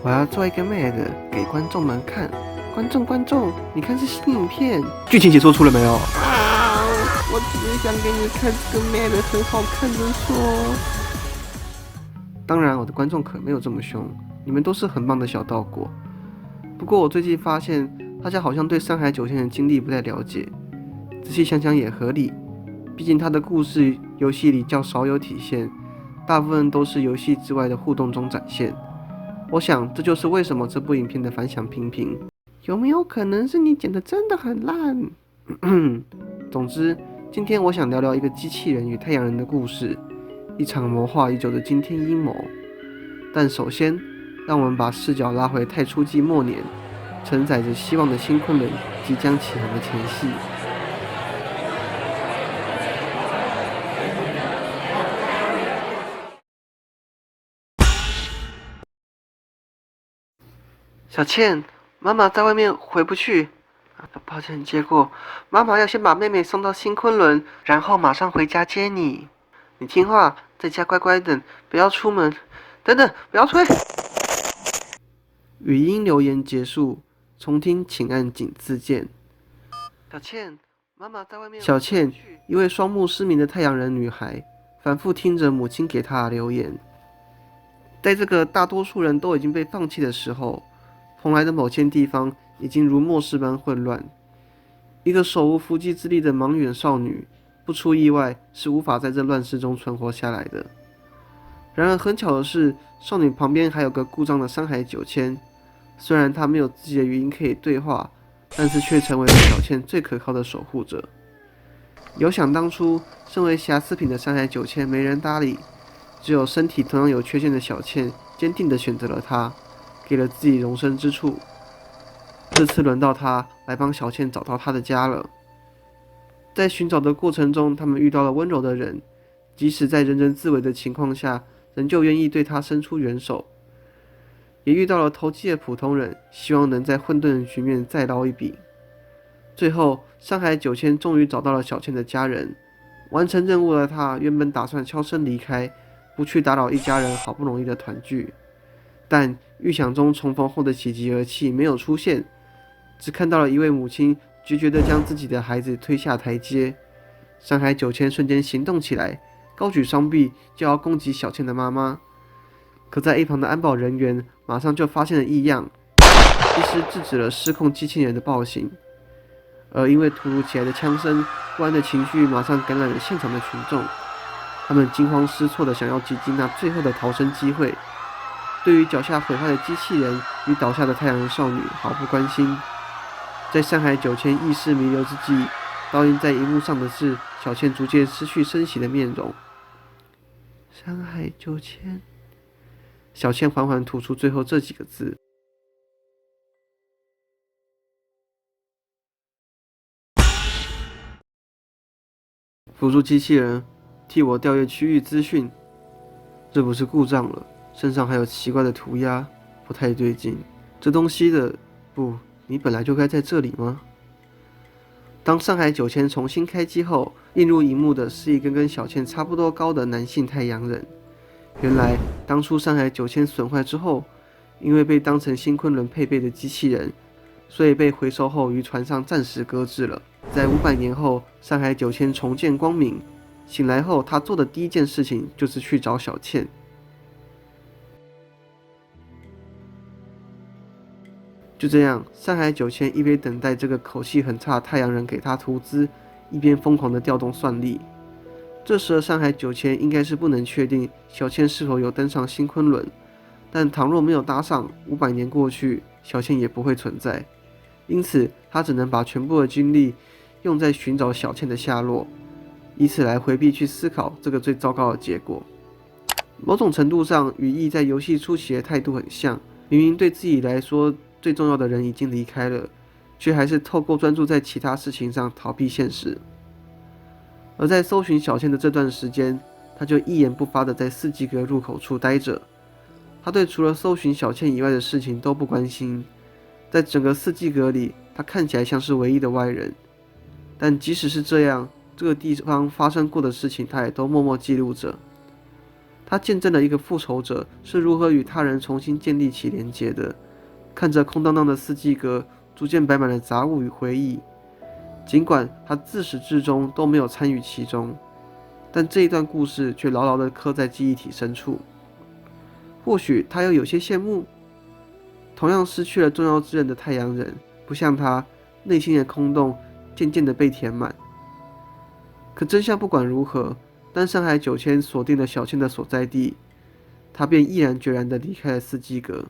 我要做一个 MAD 给观众们看。观众，你看是新影片，剧情解说出了没有？啊！我只是想给你看这个 MAD 很好看的说。当然，我的观众可没有这么凶，你们都是很棒的小道果。不过我最近发现，大家好像对山海九千的经历不太了解。仔细想想也合理，毕竟他的故事游戏里较少有体现，大部分都是游戏之外的互动中展现。我想这就是为什么这部影片的反响平平。有没有可能是你剪的真的很烂？总之，今天我想聊聊一个机器人与太阳人的故事，一场谋划已久的惊天阴谋。但首先，让我们把视角拉回太初纪末年，承载着希望的新昆仑即将起航的前夕。小倩，妈妈在外面回不去。抱歉，结果妈妈要先把妹妹送到新昆仑，然后马上回家接你。你听话，在家乖乖等，不要出门。等等，不要推。语音留言结束，重听请按井字键。小倩，妈妈在外面。小倩，一位双目失明的太阳人女孩，反复听着母亲给她的留言。在这个大多数人都已经被放弃的时候，蓬莱的某些地方已经如末世般混乱。一个手无缚鸡之力的茫远少女，不出意外是无法在这乱世中存活下来的。然而很巧的是，少女旁边还有个故障的山海九千，虽然她没有自己的语音可以对话，但是却成为了小倩最可靠的守护者。有想当初，身为瑕疵品的山海九千没人搭理，只有身体同样有缺陷的小倩坚定地选择了她，给了自己容身之处。这次轮到她来帮小倩找到她的家了。在寻找的过程中，他们遇到了温柔的人，即使在人人自危的情况下，仍旧愿意对她伸出援手。也遇到了投机的普通人，希望能在混沌的局面再捞一笔。最后，山海九千终于找到了小倩的家人。完成任务的他原本打算悄声离开，不去打扰一家人好不容易的团聚，但预想中重逢后的喜极而泣没有出现，只看到了一位母亲决绝地将自己的孩子推下台阶。山海九千瞬间行动起来，高举双臂就要攻击小倩的妈妈。可在一旁的安保人员马上就发现了异样，及时制止了失控机器人的暴行。而因为突如其来的枪声，不安的情绪马上感染了现场的群众，他们惊慌失措地想要挤进那最后的逃生机会，对于脚下毁坏的机器人与倒下的太阳人少女毫不关心。在山海九千意识弥留之际，倒映在荧幕上的是小倩逐渐失去生息的面容。山海九千，小倩缓缓吐出最后这几个字。辅助机器人，替我调阅区域资讯。这不是故障了，身上还有奇怪的涂鸦，不太对劲。这东西的，不，你本来就该在这里吗？当上海九千重新开机后，映入荧幕的是一个跟小倩差不多高的男性太阳人。原来当初上海九千损坏之后，因为被当成新昆仑配备的机器人，所以被回收后于船上暂时搁置了。在500年后，上海九千重见光明，醒来后他做的第一件事情就是去找小倩。就这样，上海九千一边等待这个口气很差的太阳人给他图资，一边疯狂地调动算力。这时的上海九千应该是不能确定小倩是否有登上新昆仑，但倘若没有搭上，500年过去，小倩也不会存在。因此，他只能把全部的精力用在寻找小倩的下落，以此来回避去思考这个最糟糕的结果。某种程度上，与羿在游戏初期的态度很像，明明对自己来说最重要的人已经离开了，却还是透过专注在其他事情上逃避现实。而在搜寻小倩的这段时间，他就一言不发地在四季阁入口处待着。他对除了搜寻小倩以外的事情都不关心。在整个四季阁里，他看起来像是唯一的外人。但即使是这样，这个地方发生过的事情他也都默默记录着。他见证了一个复仇者是如何与他人重新建立起连结的，看着空荡荡的四季阁，逐渐摆满了杂物与回忆。尽管他自始至终都没有参与其中，但这一段故事却牢牢地刻在记忆体深处。或许他又有些羡慕，同样失去了重要之人的太阳人，不像他，内心的空洞渐渐地被填满。可真相不管如何，当上海9000锁定了小倩的所在地，他便毅然决然地离开了四季阁。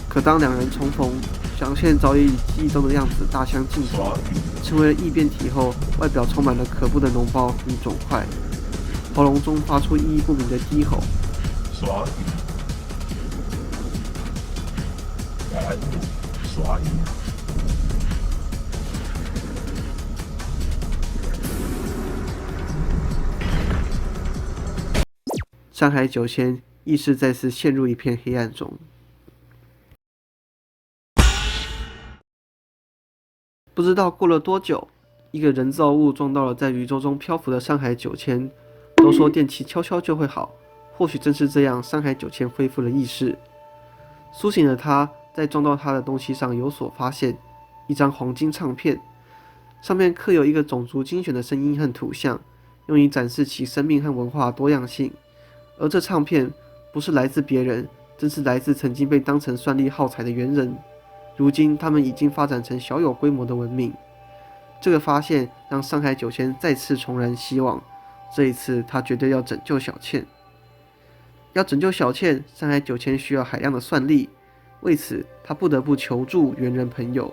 可当两人重逢，小倩早已以记忆中的样子大相径庭，成为了异变体后，外表充满了可怖的脓包与肿块，喉咙中发出意义不明的低吼。上海9000意识再次陷入一片黑暗中。不知道过了多久，一个人造物撞到了在宇宙中漂浮的上海9000。都说电器悄悄就会好，或许正是这样，上海9000恢复了意识。苏醒的他在撞到他的东西上有所发现，一张黄金唱片，上面刻有一个种族精选的声音和图像，用以展示其生命和文化多样性。而这唱片不是来自别人，正是来自曾经被当成算力耗材的猿人。如今他们已经发展成小有规模的文明。这个发现让上海9000再次重燃希望，这一次他绝对要拯救小倩。要拯救小倩，上海9000需要海量的算力，为此他不得不求助猿人朋友。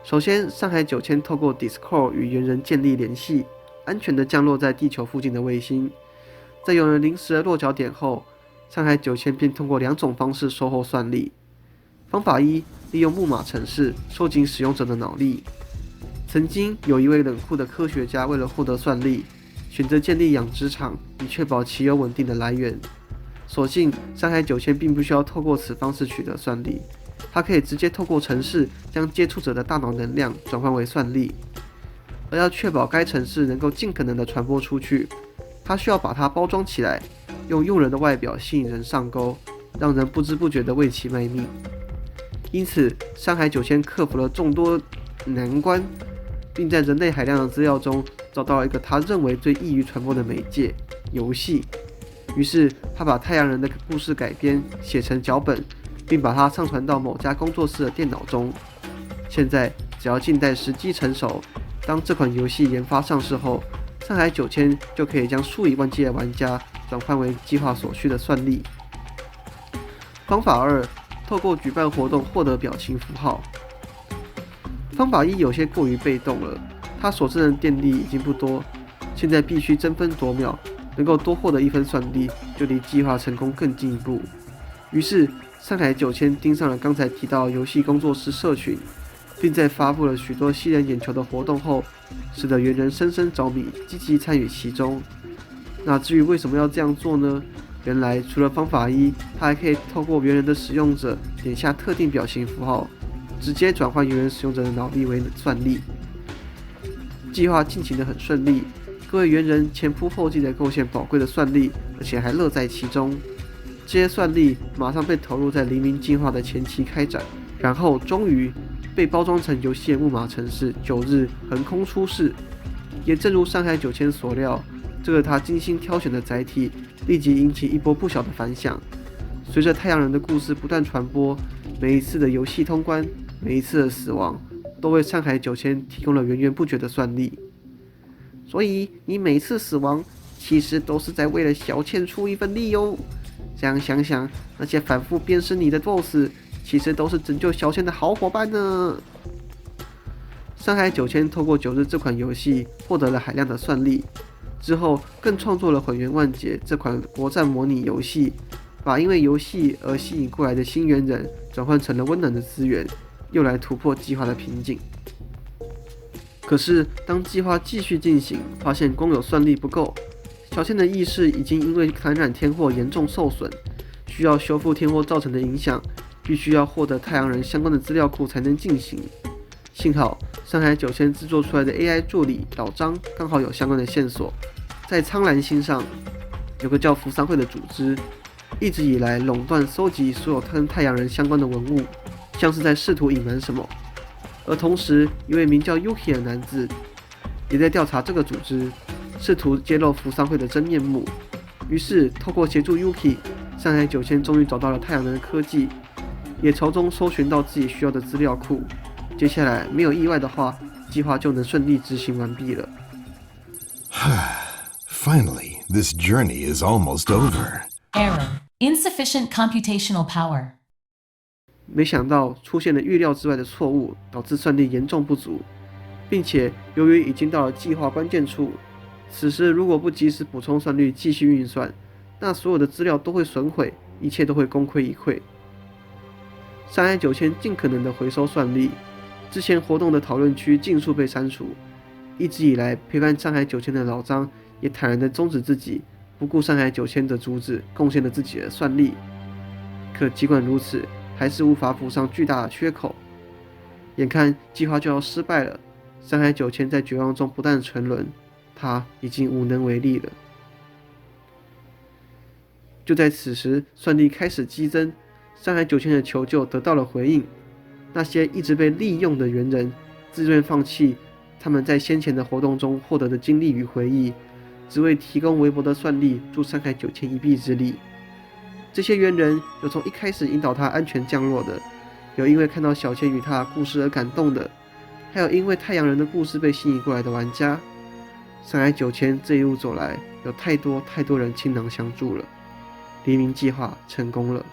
首先，上海9000透过 Discord 与猿人建立联系，安全地降落在地球附近的卫星。在有人临时的落脚点后，上海9000便通过2种方式收获算力。方法一，利用木马程式收集使用者的脑力。曾经有一位冷酷的科学家为了获得算力，选择建立养殖场，以确保其有稳定的来源。所幸上海9000并不需要透过此方式取得算力，它可以直接透过程式将接触者的大脑能量转换为算力。而要确保该程式能够尽可能的传播出去，它需要把它包装起来，用诱人的外表吸引人上钩，让人不知不觉地为其卖命。因此，上海9000克服了众多难关，并在人类海量的资料中找到了一个他认为最易于传播的媒介——游戏。于是，他把太阳人的故事改编写成脚本，并把它上传到某家工作室的电脑中。现在，只要静待时机成熟，当这款游戏研发上市后，上海9000就可以将数以万计的玩家转换为计划所需的算力。方法二，透过举办活动获得表情符号。方法一有些过于被动了，他所剩的电力已经不多，现在必须争分夺秒，能够多获得1分算力，就离计划成功更进一步。于是，上海9000盯上了刚才提到游戏工作室社群，并在发布了许多吸人眼球的活动后，使得猿人深深着迷，积极参与其中。那至于为什么要这样做呢？原来除了方法一，他还可以透过猿人的使用者点下特定表情符号，直接转换猿人使用者的脑力为算力。计划进行得很顺利，各位猿人前仆后继地构建宝贵的算力，而且还乐在其中。这些算力马上被投入在黎明进化的前期开展，然后终于被包装成游戏的木马程式9日横空出世。也正如上海9000所料，这个他精心挑选的载体立即引起一波不小的反响。随着太阳人的故事不断传播，每一次的游戏通关，每一次的死亡，都为上海9000提供了源源不绝的算力。所以你每次死亡，其实都是在为了小倩出一份力哟。这样想想，那些反复鞭尸你的 BOSS， 其实都是拯救小倩的好伙伴呢。上海9000透过9日这款游戏获得了海量的算力，之后更创作了《混元万劫》这款国战模拟游戏，把因为游戏而吸引过来的新猿人转换成了温暖的资源，又来突破计划的瓶颈。可是当计划继续进行，发现光有算力不够，小倩的意识已经因为感染天祸严重受损，需要修复天祸造成的影响，必须要获得太阳人相关的资料库才能进行。幸好上海9000制作出来的 AI 助理老张刚好有相关的线索，在苍蓝星上，有个叫扶桑会的组织，一直以来垄断搜集所有跟太阳人相关的文物，像是在试图隐瞒什么。而同时，一位名叫 Yuki 的男子也在调查这个组织，试图揭露扶桑会的真面目。于是，透过协助 Yuki， 上海9000终于找到了太阳能的科技，也从中搜寻到自己需要的资料库。接下来，没有意外的话，计划就能顺利执行完毕了。Finally, this journey is almost over. Error. Insufficient computational power. 没想到出现了预料之外的错误，导致算力严重不足，并且由于已经到了计划关键处，此时如果不及时补充算力继续运算，那所有的资料都会损毁，一切都会功亏一篑。上海9000尽可能的回收算力，之前活动的讨论区尽数被删除。一直以来陪伴上海9000的老张也坦然的终止自己，不顾上海9000的阻止，贡献了自己的算力。可尽管如此，还是无法补上巨大的缺口。眼看计划就要失败了，上海9000在绝望中不断沉沦，他已经无能为力了。就在此时，算力开始激增，上海9000的求救得到了回应。那些一直被利用的猿人自愿放弃他们在先前的活动中获得的经历与回忆，只为提供微薄的算力助上海9000一臂之力。这些猿人有从一开始引导他安全降落的，有因为看到小千与他的故事而感动的，还有因为太阳人的故事被吸引过来的玩家。上海9000这一路走来，有太多人倾囊相助了。黎明计划成功了。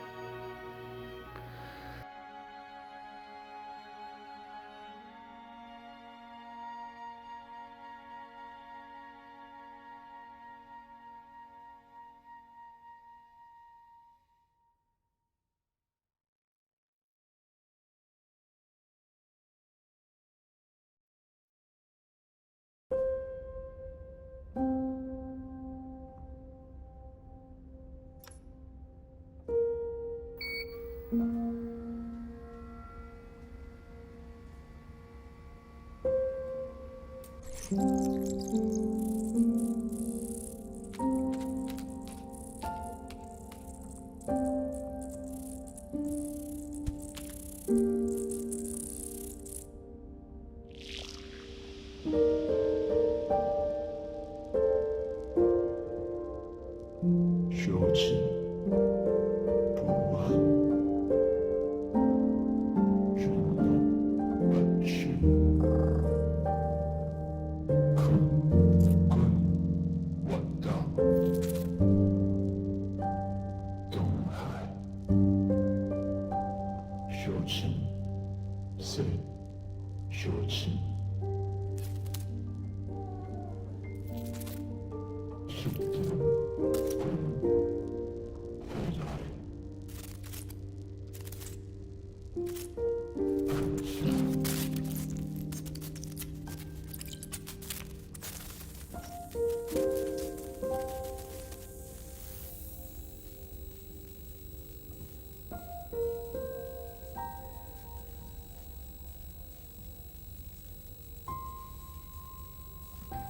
羞耻、不安、主动、本事、可棍、弯道、东海、羞耻、谁、羞耻、主动。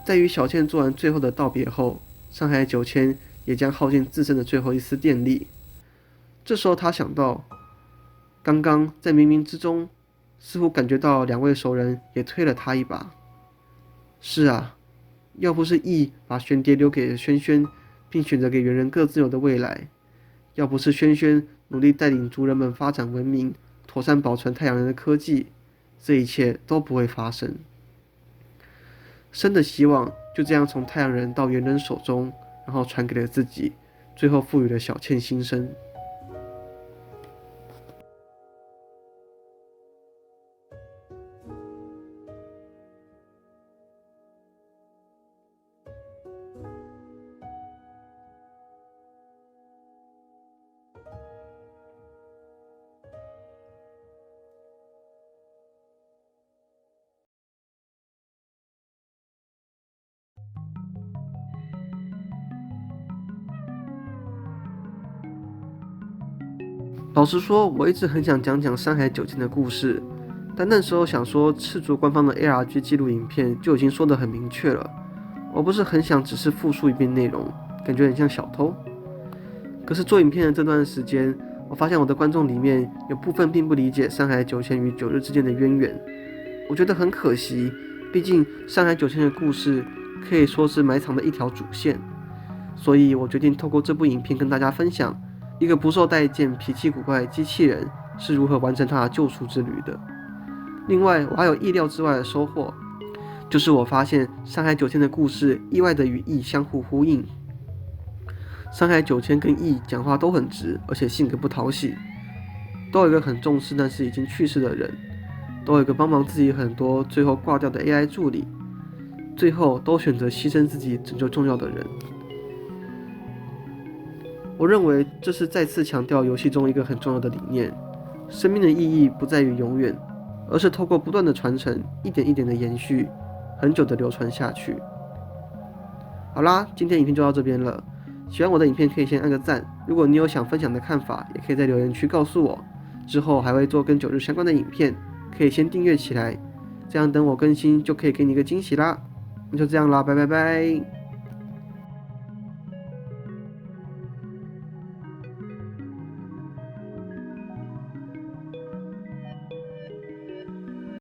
在与小倩做完最后的道别后，上海9000也将耗尽自身的最后一丝电力。这时候他想到，刚刚在冥冥之中，似乎感觉到两位熟人也推了他一把。是啊，要不是羿把玄蝶留给了轩轩，并选择给猿人各自有的未来，要不是轩轩努力带领族人们发展文明，妥善保存太阳人的科技，这一切都不会发生。生的希望就这样从太阳人到猿人手中，然后传给了自己，最后赋予了小倩新生。老实说，我一直很想讲上海9000的故事，但那时候想说赤足官方的 ARG 记录影片就已经说得很明确了，我不是很想只是复述一遍内容，感觉很像小偷。可是做影片的这段时间，我发现我的观众里面有部分并不理解上海九千与九日之间的渊源，我觉得很可惜。毕竟上海九千的故事可以说是埋藏的一条主线，所以我决定透过这部影片跟大家分享一个不受待见、脾气古怪的机器人是如何完成他的救赎之旅的。另外，我还有意料之外的收获，就是我发现上海九千的故事意外的与义相互呼应。上海九千跟义讲话都很直，而且性格不讨喜，都有一个很重视但是已经去世的人，都有一个帮忙自己很多最后挂掉的 AI 助理，最后都选择牺牲自己拯救重要的人。我认为这是再次强调游戏中一个很重要的理念：生命的意义不在于永远，而是透过不断的传承，一点一点的延续，很久的流传下去。好啦，今天影片就到这边了。喜欢我的影片可以先按个赞，如果你有想分享的看法，也可以在留言区告诉我。之后还会做跟九日相关的影片，可以先订阅起来，这样等我更新就可以给你一个惊喜啦。那就这样啦，拜拜拜。